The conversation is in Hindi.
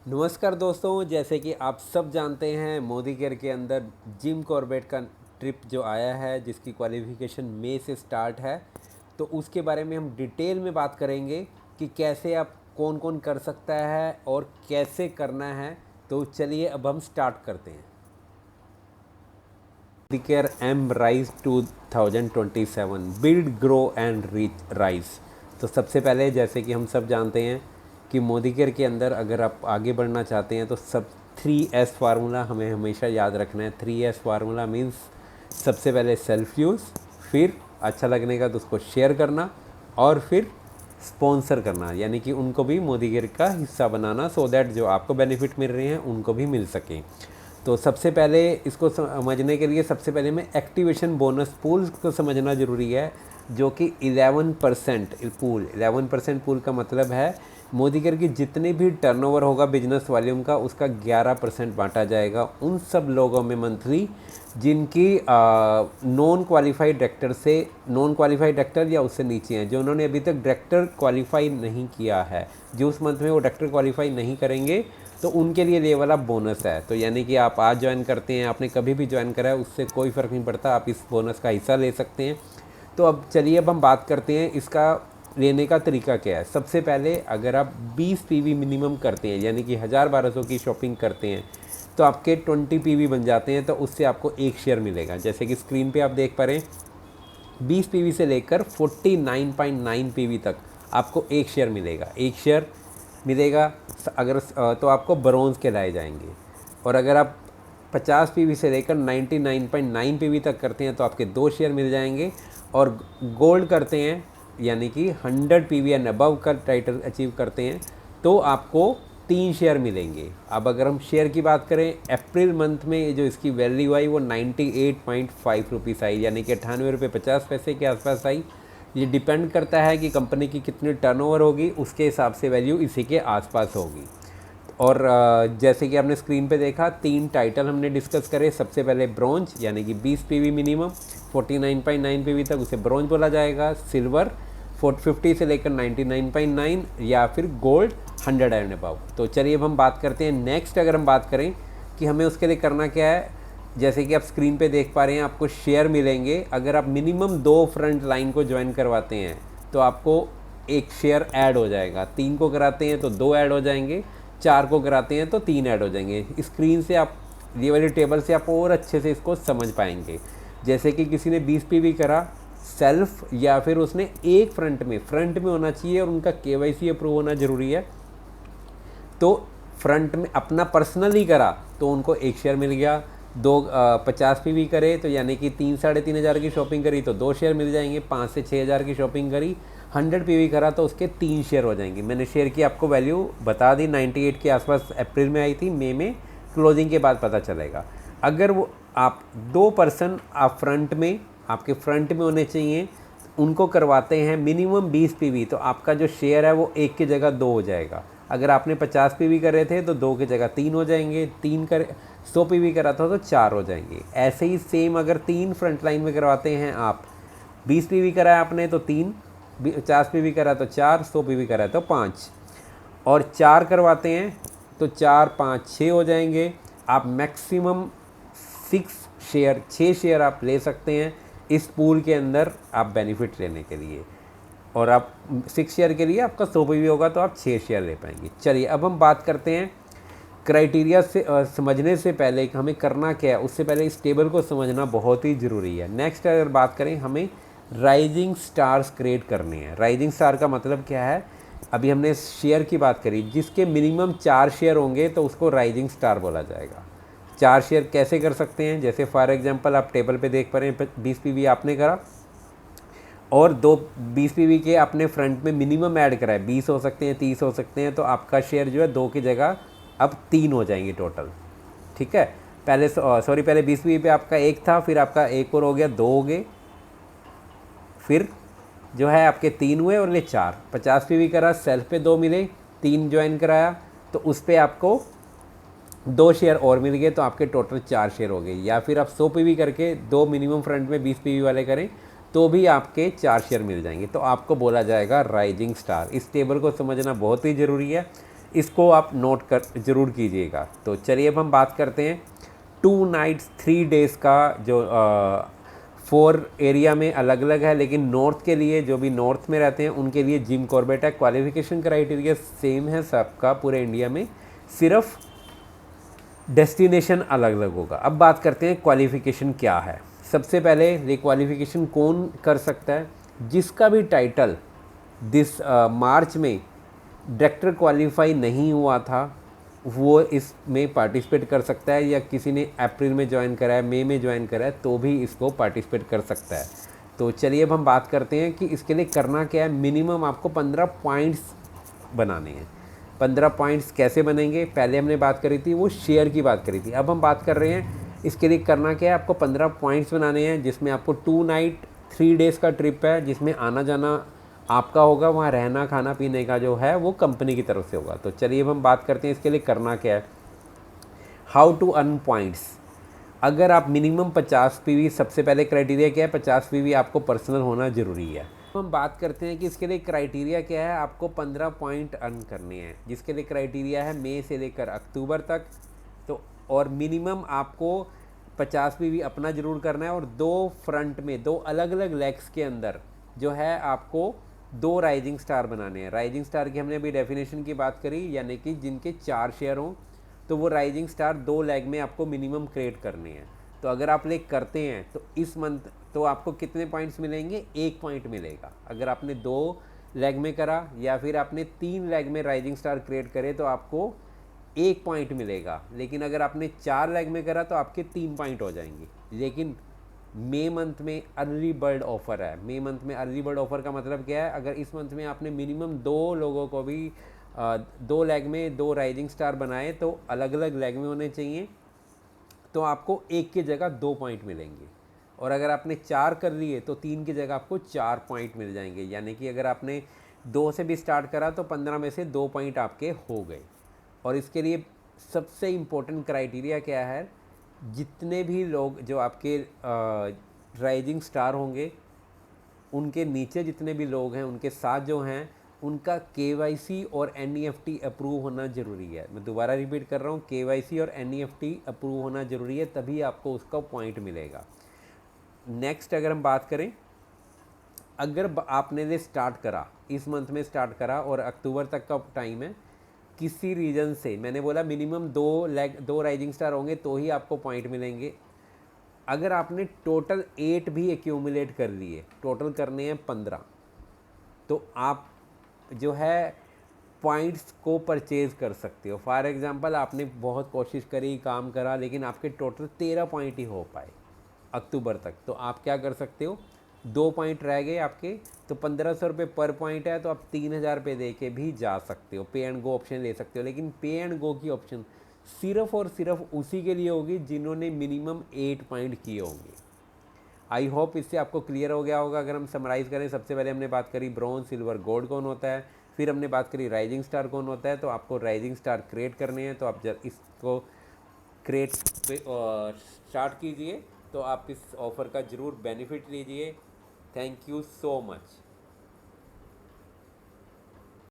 नमस्कार दोस्तों, जैसे कि आप सब जानते हैं मोदी केयर के अंदर जिम कॉर्बेट का ट्रिप जो आया है जिसकी क्वालिफ़िकेशन मई से स्टार्ट है। तो उसके बारे में हम डिटेल में बात करेंगे कि कैसे आप कौन कौन कर सकता है और कैसे करना है। तो चलिए अब हम स्टार्ट करते हैं। Modi care M rise 2027 build grow and reach rise. तो सबसे पहले जैसे कि हम सब जानते हैं कि मोदी केयर के अंदर अगर आप आगे बढ़ना चाहते हैं तो सब 3S फार्मूला हमें हमेशा याद रखना है। 3S फार्मूला मीन्स सबसे पहले सेल्फ यूज़, फिर अच्छा लगने का तो उसको शेयर करना, और फिर स्पॉन्सर करना, यानी कि उनको भी मोदी केयर का हिस्सा बनाना, सो दैट जो आपको बेनिफिट मिल रहे हैं उनको भी मिल सकें। तो सबसे पहले इसको समझने के लिए सबसे पहले मैं एक्टिवेशन बोनस पूल को समझना ज़रूरी है, जो कि 11% पूल। 11% पूल का मतलब है मोदी केयर की जितने भी टर्नओवर होगा बिजनेस वॉल्यूम का, उसका 11% बांटा जाएगा उन सब लोगों में मंथली जिनकी नॉन क्वालिफाइड डायरेक्टर से नॉन क्वालिफाइड डायरेक्टर या उससे नीचे हैं, जो उन्होंने अभी तक डायरेक्टर क्वालिफाई नहीं किया है, जो उस मंथ में वो डायरेक्टर क्वालिफाई नहीं करेंगे, तो उनके लिए ये वाला बोनस है। तो यानी कि आप आज ज्वाइन करते हैं, आपने कभी भी ज्वाइन करा है, उससे कोई फ़र्क नहीं पड़ता, आप इस बोनस का हिस्सा ले सकते हैं। तो अब चलिए अब हम बात करते हैं इसका लेने का तरीका क्या है। सबसे पहले अगर आप 20 पीवी मिनिमम करते हैं, यानी कि 1000-1200 की शॉपिंग करते हैं, तो आपके 20 पीवी बन जाते हैं। तो उससे आपको एक शेयर मिलेगा। जैसे कि स्क्रीन पे आप देख पा रहे हैं, 20 पीवी से लेकर 49.9 पीवी तक आपको एक शेयर मिलेगा। एक शेयर मिलेगा अगर तो आपको ब्रोंज़ कहलाए जाएंगे। और अगर आप 50 पीवी से लेकर 99.9 पीवी तक करते हैं तो आपके 2 शेयर मिल जाएंगे। और गोल्ड करते हैं, यानी कि 100 पीवी एंड अबव का टाइटल अचीव करते हैं, तो आपको 3 शेयर मिलेंगे। अब अगर हम शेयर की बात करें, अप्रैल मंथ में जो इसकी वैल्यू आई वो 98.5 रुपीज़ आई, यानी कि 98 रुपये 50 पैसे के आसपास आई। ये डिपेंड करता है कि कंपनी की कितनी टर्नओवर होगी, उसके हिसाब से वैल्यू इसी के आसपास होगी। और जैसे कि आपने स्क्रीन पे देखा, 3 टाइटल हमने डिस्कस करे। सबसे पहले ब्रॉन्ज, यानी कि 20 पीवी मिनिमम 49.9 पीवी तक उसे ब्रॉन्ज बोला जाएगा। सिल्वर 450 से लेकर 99.9, या फिर गोल्ड 100 एंड अबव। तो चलिए अब हम बात करते हैं नेक्स्ट। अगर हम बात करें कि हमें उसके लिए करना क्या है, जैसे कि आप स्क्रीन पे देख पा रहे हैं, आपको शेयर मिलेंगे। अगर आप मिनिमम 2 फ्रंट लाइन को ज्वाइन करवाते हैं तो आपको एक शेयर ऐड हो जाएगा। 3 को कराते हैं तो 2 ऐड हो जाएंगे, 4 को कराते हैं तो 3 ऐड हो जाएंगे। स्क्रीन से आप ये वाली टेबल से आप और अच्छे से इसको समझ पाएंगे। जैसे कि किसी ने 20 पीवी करा सेल्फ, या फिर उसने एक फ्रंट में होना चाहिए और उनका केवाईसी अप्रूव होना ज़रूरी है। तो फ्रंट में अपना पर्सनली करा तो उनको एक शेयर मिल गया। 50 पीवी करे तो यानी कि 3-3.5 हज़ार की शॉपिंग करी तो 2 शेयर मिल जाएंगे। 5 से 6 हज़ार की शॉपिंग करी, 100 पीवी करा तो उसके 3 शेयर हो जाएंगे। मैंने शेयर की आपको वैल्यू बता दी, 98 के आसपास अप्रैल में आई थी, मई में क्लोजिंग के बाद पता चलेगा। अगर वो आप 2 पर्सन आप फ्रंट में, आपके फ्रंट में होने चाहिए, उनको करवाते हैं मिनिमम 20 पीवी, तो आपका जो शेयर है वो 1 की जगह 2 हो जाएगा। अगर आपने 50 पीवी करे थे तो 2 की जगह 3 हो जाएंगे। 100 पीवी करा था तो 4 हो जाएंगे। ऐसे ही सेम अगर 3 फ्रंट लाइन में करवाते हैं आप, 20 पीवी करा है आपने तो 3, 50 पीवी करा तो 4, 100 पीवी करा तो 5, और 4 करवाते हैं तो 4, 5, 6 हो जाएंगे। आप मैक्सिमम 6 शेयर आप ले सकते हैं इस पूल के अंदर आप बेनिफिट लेने के लिए। और आप 6 शेयर के लिए आपका 100 पीवी होगा तो आप 6 शेयर ले पाएंगे। चलिए अब हम बात करते हैं क्राइटेरिया से। समझने से पहले हमें करना क्या है, उससे पहले इस टेबल को समझना बहुत ही ज़रूरी है। नेक्स्ट अगर बात करें, हमें राइजिंग स्टार्स क्रिएट करने हैं। राइजिंग स्टार का मतलब क्या है, अभी हमने शेयर की बात करी, जिसके मिनिमम 4 शेयर होंगे तो उसको राइजिंग स्टार बोला जाएगा। 4 शेयर कैसे कर सकते हैं, जैसे फॉर एग्जांपल आप टेबल पे देख पा रहे हैं, 20 पीवी आपने करा और 20 पीवी के अपने फ्रंट में मिनिमम ऐड करा है, 20 हो सकते हैं, 30 हो सकते हैं, तो आपका शेयर जो है 2 की जगह अब 3 हो जाएंगे टोटल। ठीक है, पहले 20 पीवी पे आपका 1 था, फिर आपका एक और हो गया, 2 हो गए, फिर जो है आपके 3 हुए और ये 4। 50 पीवी करा, सेल्फ पे 2 मिले, 3 ज्वाइन कराया तो उस पर आपको 2 शेयर और मिल गए, तो आपके टोटल 4 शेयर हो गए। या फिर आप 100 पीवी करके 2 मिनिमम फ्रंट में 20 पीवी वाले करें तो भी आपके 4 शेयर मिल जाएंगे, तो आपको बोला जाएगा राइजिंग स्टार। इस टेबल को समझना बहुत ही ज़रूरी है। इसको आप नोट कर ज़रूर कीजिएगा। तो चलिए अब हम बात करते हैं 2 नाइट्स 3 डेज़ का जो 4 एरिया में अलग अलग है, लेकिन नॉर्थ के लिए जो भी नॉर्थ में रहते हैं उनके लिए जिम कॉर्बेट है। क्वालिफिकेशन क्राइटेरिया सेम है सबका पूरे इंडिया में, सिर्फ डेस्टिनेशन अलग अलग होगा। अब बात करते हैं क्वालिफिकेशन क्या है। सबसे पहले ये क्वालिफिकेशन कौन कर सकता है? जिसका भी टाइटल मार्च में डायरेक्टर क्वालिफाई नहीं हुआ था वो इसमें पार्टिसिपेट कर सकता है, या किसी ने अप्रैल में ज्वाइन करा है, मई में ज्वाइन करा है तो भी इसको पार्टिसिपेट कर सकता है। तो चलिए अब हम बात करते हैं कि इसके लिए करना क्या है। मिनिमम आपको 15 पॉइंट्स बनाने हैं। 15 पॉइंट्स कैसे बनेंगे? पहले हमने बात करी थी वो शेयर की बात करी थी, अब हम बात कर रहे हैं इसके लिए करना क्या है। आपको 15 पॉइंट्स बनाने हैं, जिसमें आपको 2 नाइट 3 डेज़ का ट्रिप है, जिसमें आना जाना आपका होगा, वहाँ रहना खाना पीने का जो है वो कंपनी की तरफ से होगा। तो चलिए अब हम बात करते हैं इसके लिए करना क्या है। How to earn points. अगर आप मिनिमम 50 पीवी, सबसे पहले क्राइटेरिया क्या है, 50 पीवी आपको पर्सनल होना ज़रूरी है। हम बात करते हैं कि इसके लिए क्राइटेरिया क्या है। आपको 15 पॉइंट अर्न करने हैं, जिसके लिए क्राइटेरिया है मई से लेकर अक्टूबर तक। तो और मिनिमम आपको 50 पीवी अपना ज़रूर करना है, और 2 फ्रंट में 2 अलग अलग लेग्स के अंदर जो है आपको 2 राइजिंग स्टार बनाने हैं। राइजिंग स्टार की हमने अभी डेफिनेशन की बात करी, यानी कि जिनके 4 शेयर हों तो वो राइजिंग स्टार 2 लेग में आपको मिनिमम क्रिएट करने हैं। तो अगर आप लेग करते हैं तो इस मंथ तो आपको कितने पॉइंट्स मिलेंगे? 1 पॉइंट मिलेगा। अगर आपने 2 लेग में करा या फिर आपने 3 लेग में राइजिंग स्टार क्रिएट करे तो आपको 1 पॉइंट मिलेगा। लेकिन अगर आपने 4 लेग में करा तो आपके 3 पॉइंट हो जाएंगे। लेकिन मई मंथ में अर्ली बर्ड ऑफ़र है। मई मंथ में अर्ली बर्ड ऑफ़र का मतलब क्या है? अगर इस मंथ में आपने मिनिमम 2 लोगों को भी 2 लेग में 2 राइजिंग स्टार बनाए, तो अलग अलग लेग में होने चाहिए, तो आपको 1 की जगह 2 पॉइंट मिलेंगे। और अगर आपने 4 कर लिए तो 3 की जगह आपको 4 पॉइंट मिल जाएंगे। यानी कि अगर आपने 2 से भी स्टार्ट करा तो 15 में से 2 पॉइंट आपके हो गए। और इसके लिए सबसे इम्पोर्टेंट क्राइटेरिया क्या है? जितने भी लोग जो आपके राइजिंग स्टार होंगे, उनके नीचे जितने भी लोग हैं उनके साथ जो हैं उनका केवाईसी और एनईएफटी अप्रूव होना ज़रूरी है। मैं दोबारा रिपीट कर रहा हूँ, केवाईसी और एनईएफटी अप्रूव होना ज़रूरी है, तभी आपको उसका पॉइंट मिलेगा। नेक्स्ट अगर हम बात करें, अगर आपने ये स्टार्ट करा, इस मंथ में स्टार्ट करा और अक्टूबर तक का टाइम है, किसी रीज़न से, मैंने बोला मिनिमम 2 राइजिंग स्टार होंगे तो ही आपको पॉइंट मिलेंगे। अगर आपने टोटल 8 भी एक्यूमुलेट कर लिए, टोटल करने हैं 15, तो आप जो है पॉइंट्स को परचेज़ कर सकते हो। फॉर एग्ज़ाम्पल आपने बहुत कोशिश करी, काम करा, लेकिन आपके टोटल 13 पॉइंट ही हो पाए अक्टूबर तक, तो आप क्या कर सकते हो? 2 पॉइंट रह गए आपके, तो 1500 रुपये पर पॉइंट है, तो आप 3000 रुपये दे के भी जा सकते हो, पे एंड गो ऑप्शन ले सकते हो। लेकिन पे एंड गो की ऑप्शन सिर्फ़ और सिर्फ उसी के लिए होगी जिन्होंने मिनिमम 8 पॉइंट किए होंगे। आई होप इससे आपको क्लियर हो गया होगा। अगर हम समराइज़ करें, सबसे पहले हमने बात करी ब्रॉन्ज, सिल्वर, गोल्ड कौन होता है, फिर हमने बात करी राइजिंग स्टार कौन होता है। तो आपको राइजिंग स्टार क्रिएट करने हैं, तो आप जब इसको क्रिएट स्टार्ट कीजिए, तो आप इस ऑफ़र का ज़रूर बेनिफिट लीजिए। Thank you so much.